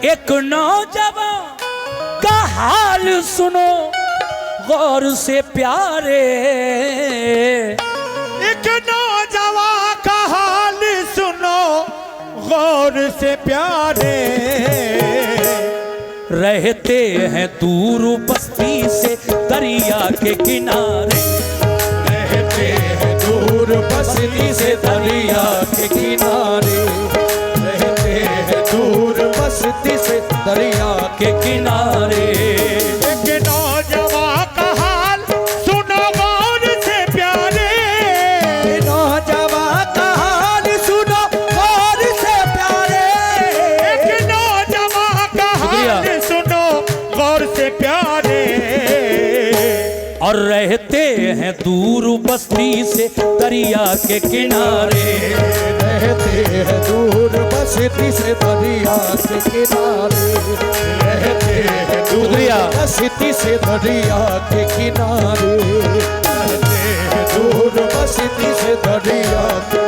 एक नौजवान का हाल सुनो गौर से प्यारे, एक नौजवान का हाल सुनो गौर से प्यारे। रहते हैं दूर बस्ती से दरिया के किनारे, रहते हैं दूर बस्ती से दरिया के किनारे, रहते हैं दूर बस्ती से दरिया के किनारे। एक नौजवान का हाल सुनो गौर से प्यारे, नौजवान का हाल सुनो गौर से प्यारे, एक नौजवान का हाल सुनो गौर से प्यारे। और रहते हैं दूर बस्ती से दरिया के किनारे, रहते हैं दूर बस्ती से दरिया के किनारे, रहते हैं दूर बस्ती से दरिया के किनारे, रहते हैं दूर बस्ती से दरिया के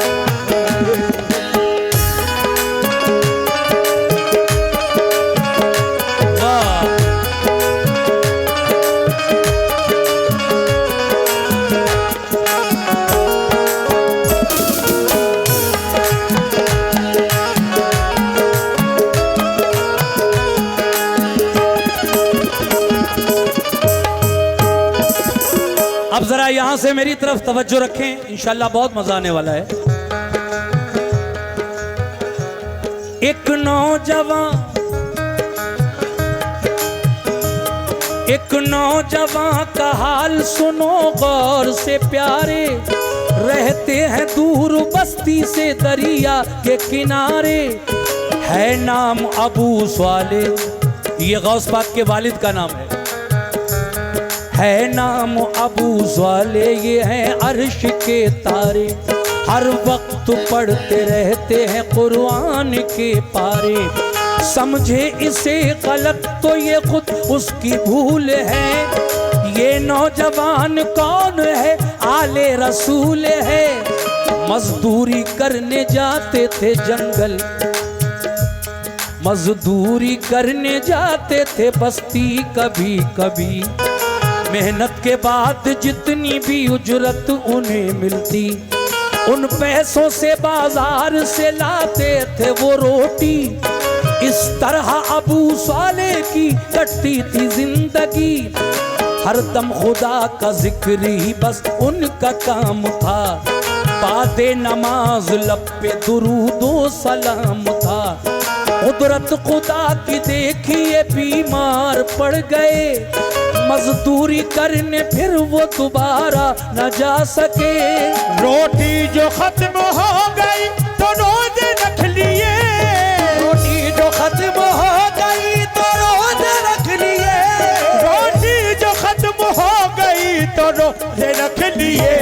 अब जरा यहां से मेरी तरफ तवज्जो रखें, इंशाल्लाह बहुत मजा आने वाला है। एक नौजवान का हाल सुनो गौर से प्यारे, रहते हैं दूर बस्ती से दरिया के किनारे। है नाम अबू स्वाले, ये गौस पाक के वालिद का नाम है नाम अबू स्वाले, ये हैं अर्श के तारे, हर वक्त पढ़ते रहते हैं कुरान के पारे। समझे इसे गलत तो ये खुद उसकी भूल है, ये नौजवान कौन है आले रसूल है। मजदूरी करने जाते थे जंगल, मजदूरी करने जाते थे बस्ती कभी कभी। मेहनत के बाद जितनी भी उजरत उन्हें मिलती, उन पैसों से बाजार से लाते थे वो रोटी। इस तरह अबू साले की कटती थी जिंदगी, हर दम खुदा का जिक्र ही बस उनका काम था। बादे नमाज लब पे दुरूदो सलाम था। कुदरत खुदा की देखिए बीमार पड़ गए, मजदूरी करने फिर वो दोबारा न जा सके। रोटी जो खत्म हो गई तो रोजे रख लिए, रोटी जो खत्म हो गई तो रोजे रख लिए, रोटी जो खत्म हो गई तो रोजे रख लिए।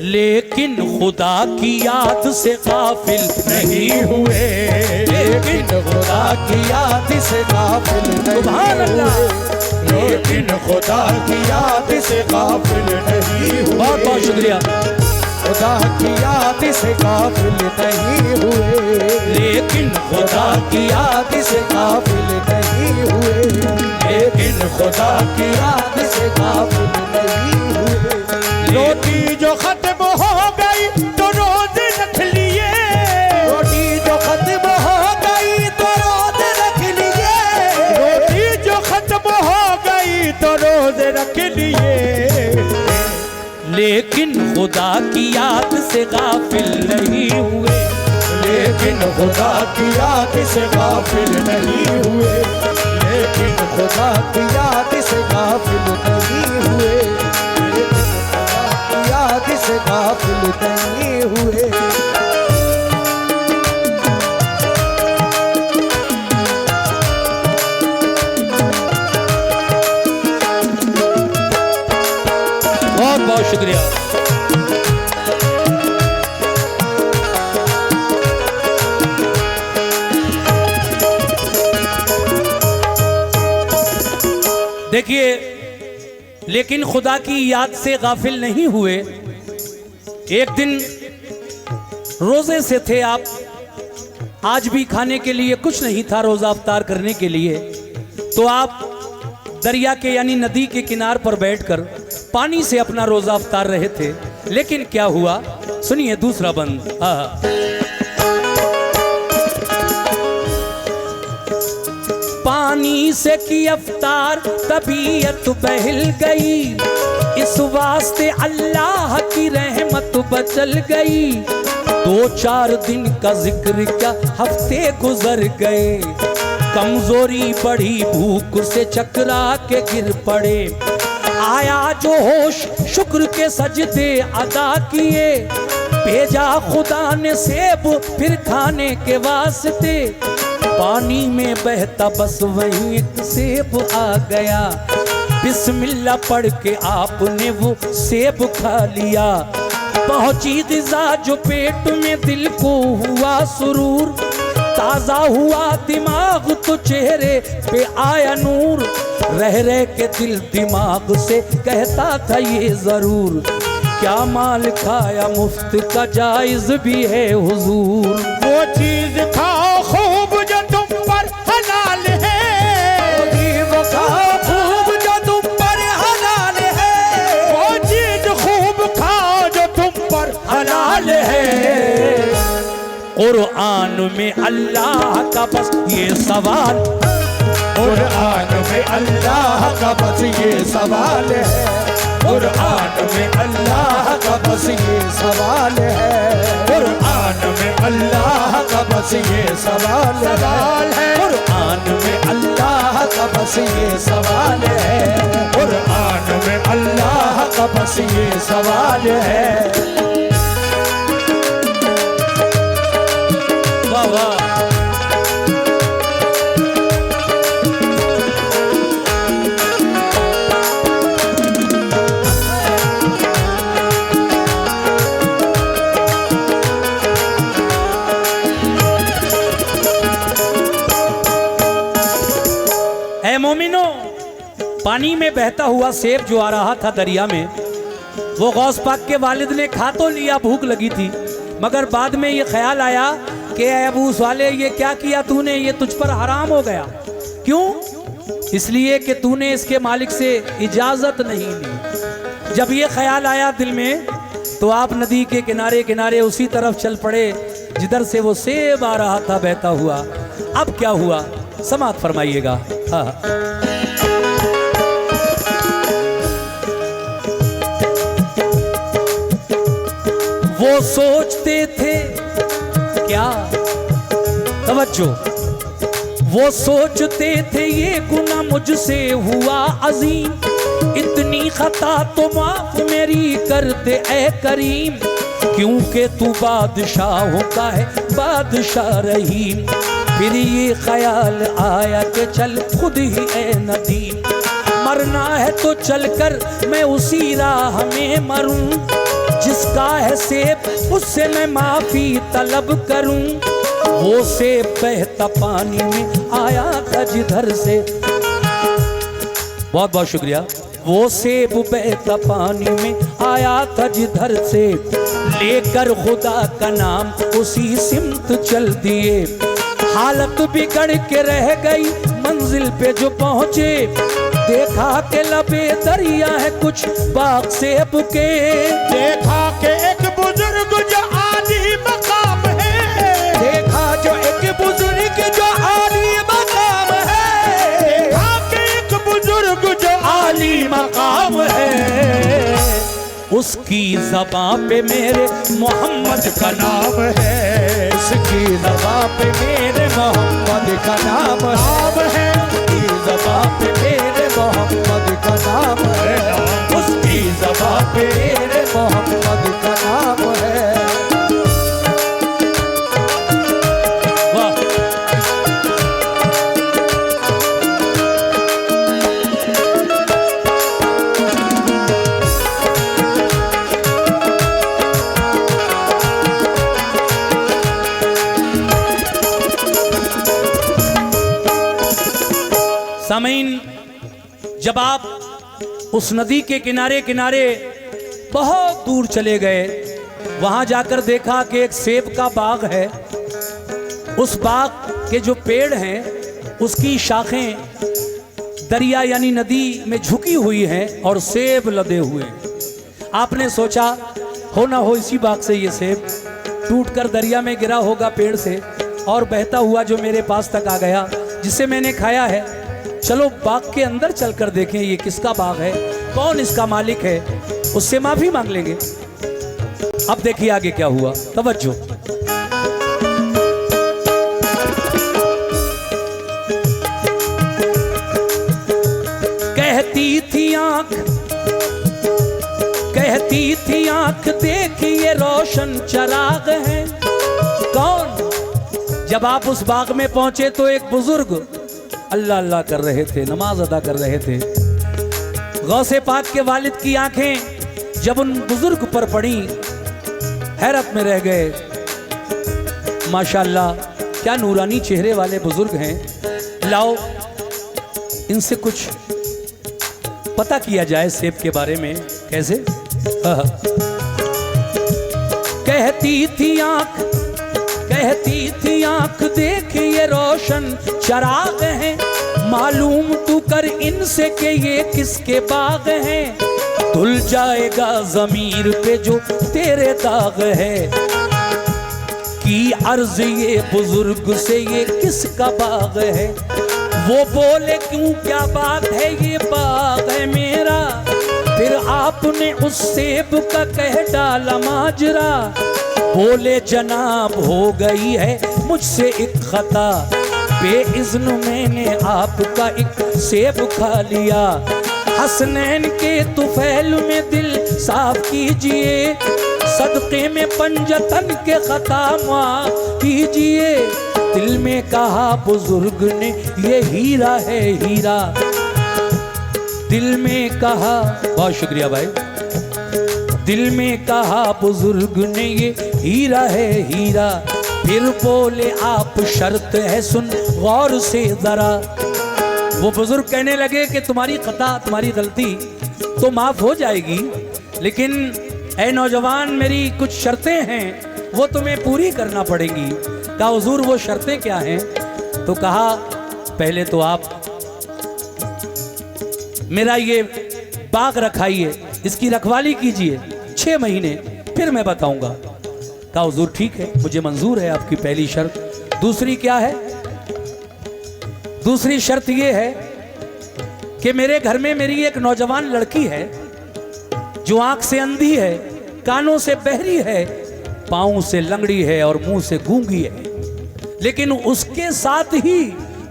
लेकिन खुदा की याद से गाफिल नहीं हुए, लेकिन खुदा की याद से गाफिल नहीं हुए, लेकिन खुदा की याद से गाफिल नहीं हुए। बहुत बहुत शुक्रिया। खुदा की याद से गाफिल नहीं हुए, लेकिन खुदा की याद से गाफिल नहीं हुए, लेकिन खुदा की याद से गाफिल नहीं हुए। रोटी जो खत्म हो गई तो रोजे रख लिए, रोटी जो खत्म हो गई तो रोजे रख लिए, रोटी जो खत्म हो गई तो रोजे रख लिए। लेकिन खुदा की याद से गाफिल नहीं हुए, लेकिन खुदा की याद से गाफिल नहीं हुए, लेकिन खुदा की याद से गाफिल नहीं हुए, लेकिन खुदा की याद से गाफिल नहीं हुए। बहुत बहुत शुक्रिया। देखिए, लेकिन खुदा की याद से गाफिल नहीं हुए। एक दिन रोजे से थे आप, आज भी खाने के लिए कुछ नहीं था रोजा अफ्तार करने के लिए, तो आप दरिया के यानी नदी के किनार पर बैठकर पानी से अपना रोजा अफ्तार रहे थे। लेकिन क्या हुआ, सुनिए दूसरा बंद। पानी से की अफ्तार तबीयत बहल गई, इस वास्ते अल्लाह की रहमत बचल गई। 2-4 दिन का जिक्र क्या हफ्ते गुजर गए, कमजोरी बढ़ी भूख से चकरा के गिर पड़े। आया जो होश शुक्र के सजदे अदा किए, भेजा खुदा ने सेब फिर खाने के वास्ते। पानी में बहता बस वहीं एक सेब आ गया, बिस्मिल्लाह पढ़ के आपने वो सेब खा लिया। पहुंची ग़िज़ा जो पेट में दिल को हुआ सुरूर, ताज़ा हुआ दिमाग तो चेहरे पे आया नूर। रह रह के दिल दिमाग से कहता था ये ज़रूर, क्या माल खाया मुफ्त का जायज़ भी है हुजूर। वो चीज खाओ खूब जो तुम पर हलाल है, वो खाओ खूब जो तुम पर हलाल है, वो चीज खूब खाओ जो तुम पर हलाल है। कुरान में अल्लाह का बस ये सवाल, कुरान में अल्लाह का बस ये सवाल है, कुरान में अल्लाह का बस ये सवाल है, कुरान में अल्लाह का बस ये सवाल है, कुरान में अल्लाह का बस ये सवाल है, कुरान में अल्लाह का बस ये सवाल है। वाह वाह। ऐ मोमिनो, पानी में बहता हुआ सेब जो आ रहा था दरिया में, वो गौस पाक के वालिद ने खा तो लिया, भूख लगी थी, मगर बाद में ये ख्याल आया कि अबू साले ये क्या किया तूने, ये तुझ पर हराम हो गया। क्यों? इसलिए कि तूने इसके मालिक से इजाजत नहीं ली। जब ये ख्याल आया दिल में, तो आप नदी के किनारे किनारे उसी तरफ चल पड़े जिधर से वो सेब आ रहा था बहता हुआ। अब क्या हुआ, समात फरमाइएगा। हाँ, वो सोचते थे क्या, तवज्जो, वो सोचते थे ये गुनाह मुझसे हुआ अजीम, इतनी खता तो माफ मेरी कर दे ऐ करीम, क्योंकि तू बादशाहों का है बादशाह रहीम। फिर ये ख्याल आया कि चल खुद ही ऐ नदीम, मरना है तो चलकर मैं उसी राह में मरूं, जिसका है सेब उससे मैं माफी तलब करूं। वो सेब बहता पानी में आया था जिधर से, बहुत बहुत शुक्रिया। वो सेब बहता पानी में आया था जिधर से, लेकर खुदा का नाम उसी सिमत चल दिए। हालत बिगड़ के रह गई मंजिल पे जो पहुंचे, देखा के लबे दरिया है कुछ बाग सेब के, देखा के एक बुजुर्ग जो आली मकाम है, देखा जो एक बुजुर्ग जो आली मकाम है, देखा के एक बुजुर्ग जो आली मकाम है, उसकी ज़बां पे मेरे मोहम्मद का नाम है, उसकी ज़बां पे मेरे मोहम्मद का नाम है, उसकी ज़बां पे मेरे मोहम्मद का नाम है, उसकी ज़बां पे मेरे मोहम्मद का नाम है। वाह, सामीन, जब आप उस नदी के किनारे किनारे बहुत दूर चले गए, वहां जाकर देखा कि एक सेब का बाग है। उस बाग के जो पेड़ हैं उसकी शाखें दरिया यानी नदी में झुकी हुई हैं और सेब लदे हुए हैं। आपने सोचा हो ना हो इसी बाग से ये सेब टूटकर दरिया में गिरा होगा पेड़ से और बहता हुआ जो मेरे पास तक आ गया, जिसे मैंने खाया है। चलो बाग के अंदर चलकर देखें ये किसका बाग है, कौन इसका मालिक है, उससे माफी मांग लेंगे। अब देखिए आगे क्या हुआ, तवज्जो। कहती थी आंख देखिए रोशन चिराग है। कौन? जब आप उस बाग में पहुंचे तो एक बुजुर्ग अल्लाह अल्लाह कर रहे थे, नमाज अदा कर रहे थे। गौसे पाक के वालिद की आंखें जब उन बुजुर्ग पर पड़ी, हैरत में रह गए। माशाअल्लाह क्या नूरानी चेहरे वाले बुजुर्ग हैं। लाओ इनसे कुछ पता किया जाए सेब के बारे में। कैसे? कहती थी आंख देखिए रोशन चिराग है। मालूम तू कर इनसे के ये किसके बाग हैं। धुल जाएगा ज़मीर पे जो तेरे दाग है। की अर्ज ये बुजुर्ग से ये किसका बाग है। वो बोले क्यों क्या बात है, ये बाग है मेरा। फिर आपने उस सेब का कह डाला माजरा। बोले जनाब हो गई है मुझसे एक खता। बेइज़्न मैंने आपका एक सेब खा लिया। हसनैन के तुफैल में दिल साफ कीजिए। सदक़े में पंजतन के खता माफ कीजिए। दिल में कहा बुजुर्ग ने ये हीरा है हीरा। दिल में कहा, बहुत शुक्रिया भाई। दिल में कहा बुजुर्ग ने ये हीरा है हीरा। फिर बोले आप शर्त है सुन गौर से जरा। वो बुजुर्ग कहने लगे कि तुम्हारी खता, तुम्हारी गलती तो माफ हो जाएगी, लेकिन ऐ नौजवान मेरी कुछ शर्तें हैं वो तुम्हें पूरी करना पड़ेंगी। कहा हुजूर वो शर्तें क्या हैं? तो कहा पहले तो आप मेरा ये बाग रखाइए, इसकी रखवाली कीजिए 6 महीने, फिर मैं बताऊंगा। कहा हुजूर ठीक है, मुझे मंजूर है आपकी पहली शर्त। दूसरी क्या है? दूसरी शर्त ये है कि मेरे घर में मेरी एक नौजवान लड़की है जो आंख से अंधी है, कानों से बहरी है, पांव से लंगड़ी है और मुंह से गूंगी है, लेकिन उसके साथ ही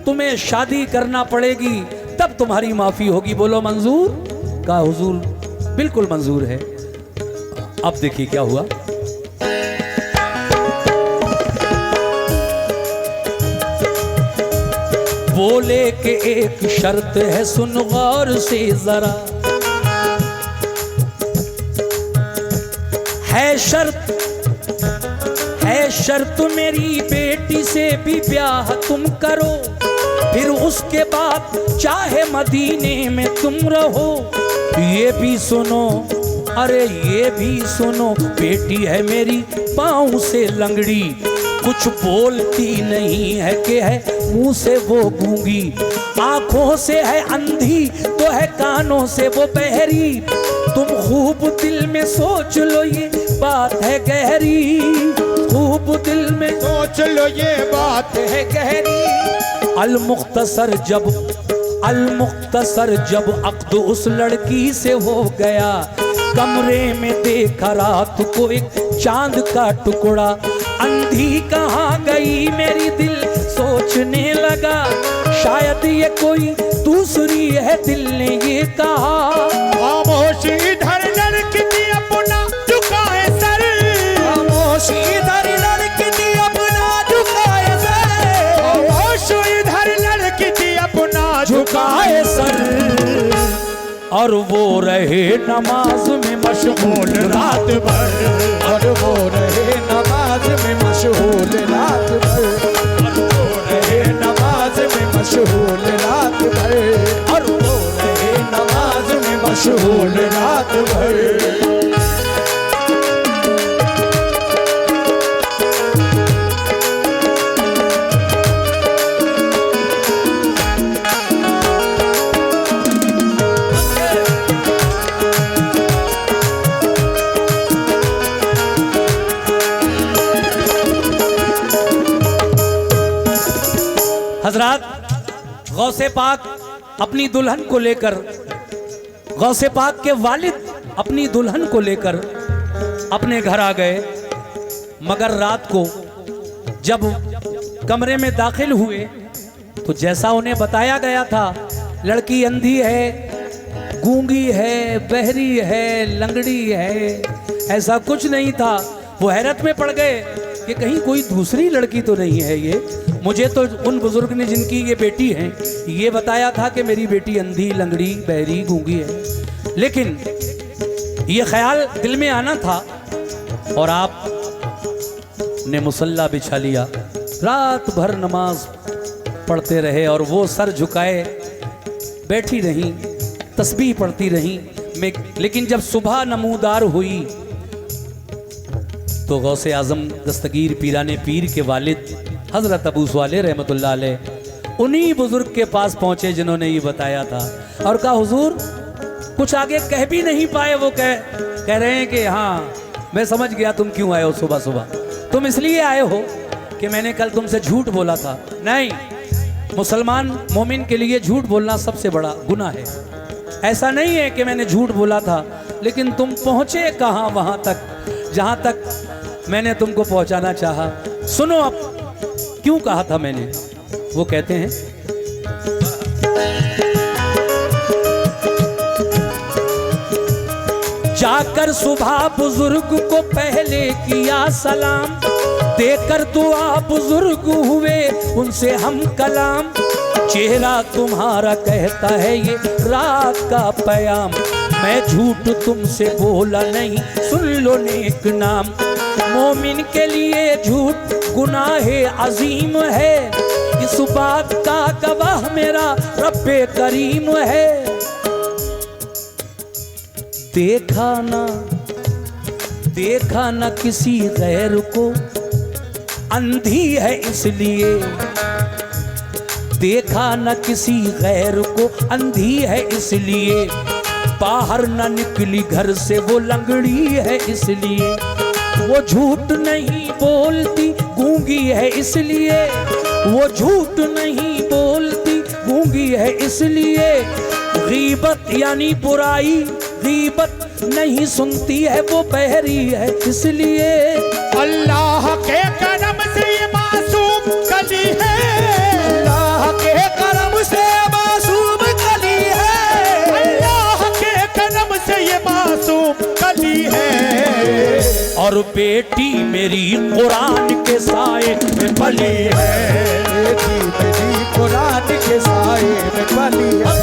तुम्हें शादी करना पड़ेगी, तब तुम्हारी माफी होगी। बोलो मंजूर? कहा हुजूर बिल्कुल मंजूर है। अब देखिए क्या हुआ। बोले कि एक शर्त है सुन गौर से जरा। है शर्त मेरी बेटी से भी ब्याह तुम करो। फिर उसके बाद चाहे मदीने में तुम रहो। ये भी सुनो, अरे ये भी सुनो, बेटी है मेरी पाँव से लंगड़ी। कुछ बोलती नहीं है कि है मुंह से वो गूंगी। आंखों से है अंधी तो है कानों से वो बहरी। तुम खूब दिल में सोच लो ये बात है गहरी। खूब दिल में सोच लो ये बात है गहरी। अलमुख्तसर जब अक्द उस लड़की से हो गया। कमरे में देखा रात को एक चांद का टुकड़ा। अंधी कहाँ गई मेरी दिल सोचने लगा। शायद ये कोई दूसरी है, दिल ने ये कहा। खामोश इधर लड़की अपना झुकाए सर। खामोश इधर लड़की अपना झुकाए सर। खामोश इधर लड़की अपना झुकाए सर। और वो रहे नमाज में मशगूल रात भर। और वो रहे नमाज में मशगूल रात भर। और वो रहे नमाज में मशगूल रात भर। और वो रहे नमाज में मशगूल रात भर। हजरात गौसे पाक अपनी दुल्हन को लेकर, गौसे पाक के वालिद अपनी दुल्हन को लेकर अपने घर आ गए। मगर रात को जब कमरे में दाखिल हुए तो जैसा उन्हें बताया गया था, लड़की अंधी है, गूंगी है, बहरी है, लंगड़ी है, ऐसा कुछ नहीं था। वो हैरत में पड़ गए कि कहीं कोई दूसरी लड़की तो नहीं है ये। मुझे तो उन बुजुर्ग ने जिनकी ये बेटी है ये बताया था कि मेरी बेटी अंधी, लंगड़ी, बहरी, गूंगी है। लेकिन ये ख्याल दिल में आना था और आपने मुसल्ला बिछा लिया, रात भर नमाज पढ़ते रहे और वो सर झुकाए बैठी रहीं, तस्बीह पढ़ती रहीं। लेकिन जब सुबह नमूदार हुई तो गौसे आजम दस्तगीर पीराने पीर के वालिद हजरत अबू स्वाले रहमतुल्लाह अलैह उन्हीं बुजुर्ग के पास पहुंचे जिन्होंने ये बताया था और कहा, हुजूर कुछ आगे कह भी नहीं पाए। वो कह रहे हैं कि हाँ मैं समझ गया तुम क्यों आए हो सुबह सुबह। तुम इसलिए आए हो कि मैंने कल तुमसे झूठ बोला था। नहीं, मुसलमान मोमिन के लिए झूठ बोलना सबसे बड़ा गुनाह है। ऐसा नहीं है कि मैंने झूठ बोला था, लेकिन तुम पहुंचे कहाँ, वहां तक जहां तक मैंने तुमको पहुंचाना चाहा। सुनो अब क्यों कहा था मैंने। वो कहते हैं, जाकर सुबह बुजुर्ग को पहले किया सलाम, देकर दुआ बुजुर्ग हुए उनसे हम कलाम। चेहरा तुम्हारा कहता है ये रात का पयाम, मैं झूठ तुमसे बोला नहीं, सुन लो नेक नाम। मोमिन के लिए झूठ गुनाहे अजीम है, इस बात का गवाह मेरा रब्बे करीम है। देखा ना किसी गैर को, अंधी है इसलिए। देखा न किसी गैर को, अंधी है इसलिए। बाहर न निकली घर से, वो लंगड़ी है इसलिए। वो झूठ नहीं बोलती, गूंगी है इसलिए। वो झूठ नहीं बोलती, गूंगी है इसलिए। गीबत यानी बुराई, गीबत नहीं सुनती है, वो बहरी है इसलिए। अल्लाह के करम से ये मासूम कली है, अल्लाह के करम से मासूम कली है, अल्लाह के करम से ये मासूम कली है। और बेटी मेरी कुरान के साए में पली है, बेटी मेरी कुरान के साए में पली है,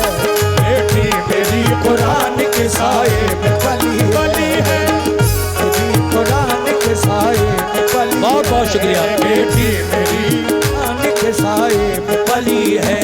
बेटी मेरी कुरान के साए में पली है, बेटी कुरान के साए में पली। बहुत बहुत शुक्रिया। बेटी मेरी कुरान के साए में पली है।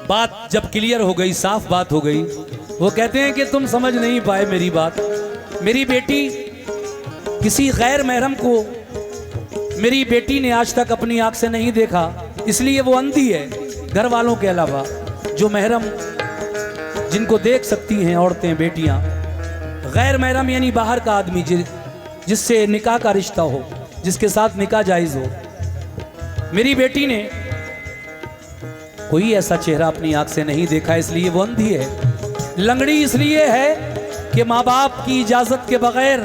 बात जब क्लियर हो गई, साफ बात हो गई, वो कहते हैं कि तुम समझ नहीं पाए मेरी बात। मेरी बेटी किसी गैर महरम को मेरी बेटी ने आज तक अपनी आंख से नहीं देखा, इसलिए वो अंधी है। घर वालों के अलावा जो महरम जिनको देख सकती हैं औरतें, बेटियां, गैर महरम यानी बाहर का आदमी जिससे निकाह का रिश्ता हो, जिसके साथ निकाह जायज हो। मेरी बेटी ने कोई ऐसा चेहरा अपनी आंख से नहीं देखा, इसलिए वो अंधी है। लंगड़ी इसलिए है कि माँ बाप की इजाजत के बगैर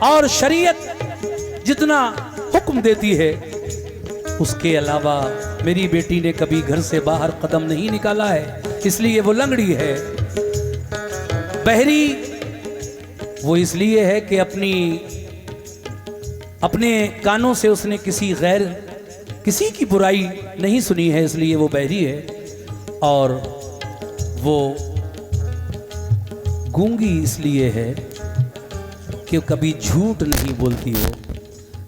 और शरीयत जितना हुक्म देती है उसके अलावा मेरी बेटी ने कभी घर से बाहर कदम नहीं निकाला है, इसलिए वो लंगड़ी है। बहरी वो इसलिए है कि अपने कानों से उसने किसी की बुराई नहीं सुनी है, इसलिए वो बहरी है। और वो गूंगी इसलिए है कि कभी झूठ नहीं बोलती हो।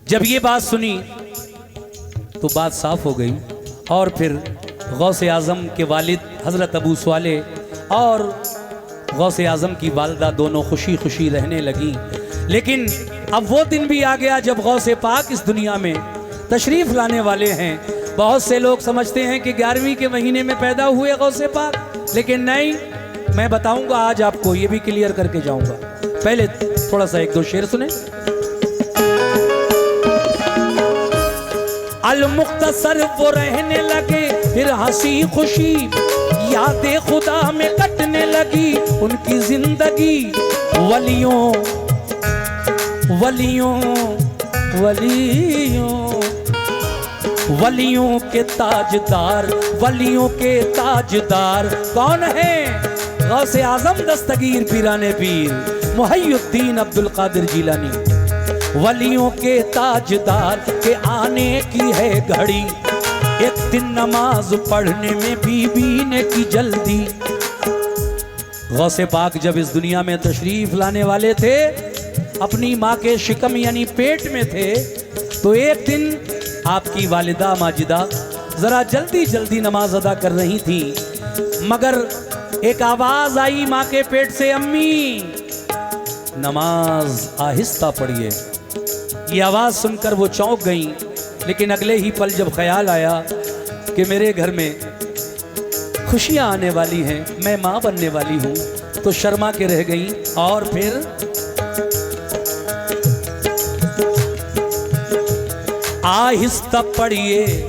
जब ये बात सुनी तो बात साफ हो गई और फिर गौसे आजम के वालिद हजरत अबू स्वाले और गौसे आजम की वालदा दोनों खुशी खुशी रहने लगी। लेकिन अब वो दिन भी आ गया जब गौसे पाक इस दुनिया में तशरीफ लाने वाले हैं। बहुत से लोग समझते हैं कि 11वीं के महीने में पैदा हुए गौसे पाक, लेकिन नहीं, मैं बताऊंगा आज आपको, ये भी क्लियर करके जाऊंगा। पहले थोड़ा सा एक दो शेर सुने। अल मुख्तसर वो रहने लगे फिर हंसी खुशी, यादें खुदा में कटने लगी उनकी जिंदगी। वलियों वलियों वलियों वलियों के ताजदार, वलियों के ताजदार कौन है? गौसे आजम दस्तगीर पीराने पीर मुहय्यिद्दीन अब्दुल कादिर जिलानी। वलियों के ताजदार के आने की है घड़ी, एक दिन नमाज पढ़ने में बीबी ने की जल्दी। गौसे पाक जब इस दुनिया में तशरीफ लाने वाले थे, अपनी माँ के शिकम यानी पेट में थे, तो एक दिन आपकी वालिदा माजिदा जरा जल्दी जल्दी नमाज अदा कर रही थी, मगर एक आवाज आई माँ के पेट से, अम्मी नमाज आहिस्ता पढ़िए। ये आवाज सुनकर वो चौंक गई, लेकिन अगले ही पल जब ख्याल आया कि मेरे घर में खुशियां आने वाली हैं, मैं माँ बनने वाली हूँ, तो शर्मा के रह गई। और फिर आहिस्ता पढ़िए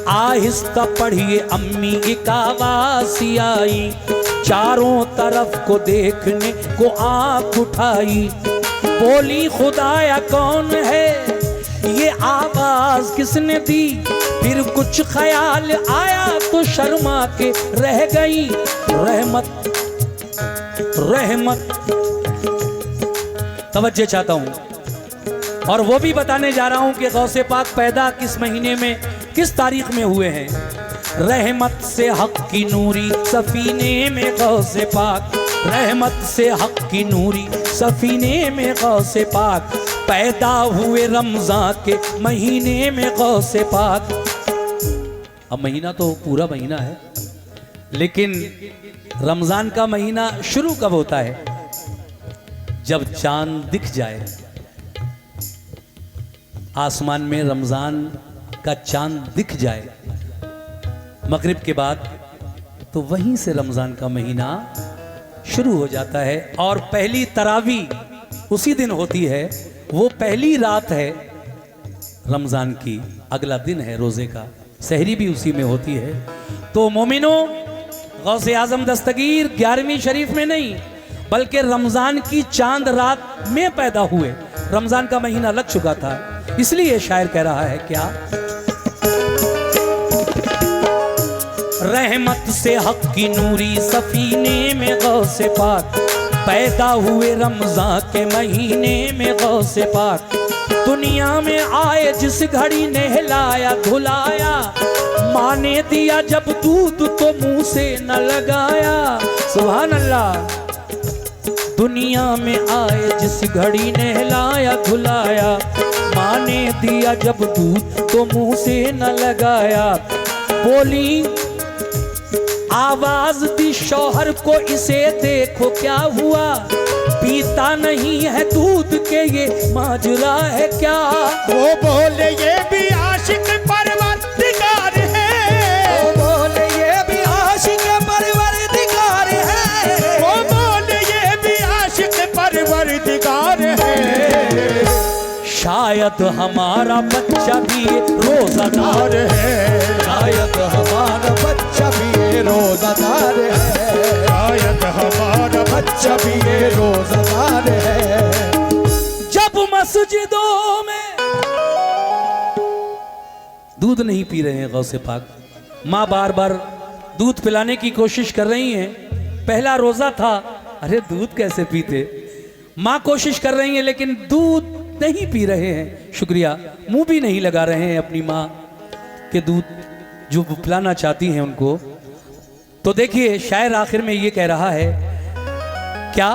आहिस्ता पढ़िए अम्मी एक आवाज़ आई, चारों तरफ को देखने को आँख उठाई, बोली खुदाया कौन है ये आवाज किसने दी? फिर कुछ ख्याल आया तो शर्मा के रह गई। रहमत रहमत तवज्जो चाहता हूं, और वो भी बताने जा रहा हूं कि गौसे पाक पैदा किस महीने में किस तारीख में हुए हैं। रहमत से हक की नूरी सफीने में गौसे पाक, रहमत से हक की नूरी सफीने में गौसे पाक, पैदा हुए रमजान के महीने में गौसे पाक। अब महीना तो पूरा महीना है, लेकिन रमजान का महीना शुरू कब होता है? जब चांद दिख जाए आसमान में, रमजान का चांद दिख जाए मगरिब के बाद, तो वहीं से रमजान का महीना शुरू हो जाता है। और पहली तरावी उसी दिन होती है, वो पहली रात है रमजान की, अगला दिन है रोजे का, सहरी भी उसी में होती है। तो मोमिनो, गौसे आजम दस्तगीर 11वीं शरीफ में नहीं, बल्कि रमजान की चांद रात में पैदा हुए। रमजान का महीना लग चुका था, इसलिए शायर कह रहा है क्या? रहमत से हक की नूरी सफीने में गौसे पाक, पैदा हुए रमजान के महीने में गौसे पाक, दुनिया में आए जिस घड़ी नहलाया धुलाया, माँ ने दिया जब दूध तो मुंह से न लगाया। सुभान अल्लाह। दुनिया में आए जिस घड़ी नहलाया धुलाया, माँ ने दिया जब दूध तो मुंह से न लगाया, बोली आवाज दी शौहर को इसे देखो क्या हुआ, पीता नहीं है दूध के ये माजरा है क्या? वो बोले ये भी आशिक परवरदिगार है, वो बोले ये भी आशिक परवरदिगार है, वो बोले ये भी आशिक परवरदिगार है। शायद हमारा बच्चा भी रोजादार है, शायद हमारा बच्चा भी रोजादार है, शायद हमारा बच्चा भी रोजादार है। जब मस्जिदों में दूध नहीं पी रहे हैं गौसे पाक, माँ बार बार दूध पिलाने की कोशिश कर रही हैं, पहला रोजा था, अरे दूध कैसे पीते? माँ कोशिश कर रही हैं लेकिन दूध नहीं पी रहे हैं, शुक्रिया, मुंह भी नहीं लगा रहे हैं अपनी माँ के दूध जो पिलाना चाहती हैं उनको। तो देखिए शायर आखिर में ये कह रहा है क्या?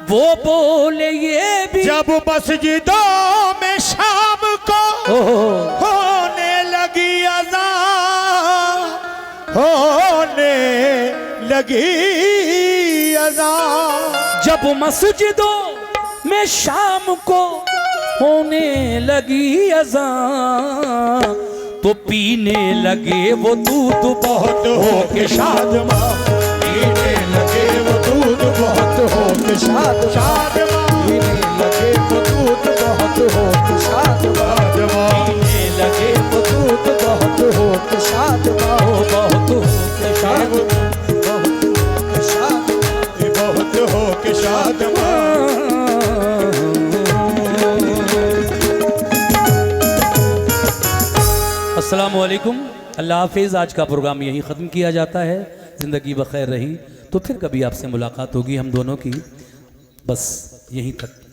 वो बोले ये भी जब मस्जिदों में शाम को होने लगी अज़ान, होने लगी अज़ान, जब मस्जिदों में शाम को होने लगी अज़ां, तो पीने लगे वो दूध बहुत हो के शादमां, पीने लगे वो दूध बहुत हो के शादमां, पीने लगे वो दूध बहुत हो के शादमां, पीने लगे वो दूध बहुत हो के शादमां, बहुत हो के शादमां, बहुत हो के शादमां। अस्सलामु अलैकुम, अल्लाह हाफिज़। आज का प्रोग्राम यहीं ख़त्म किया जाता है। ज़िंदगी बखैर रही तो फिर कभी आपसे मुलाकात होगी हम दोनों की, बस यहीं तक।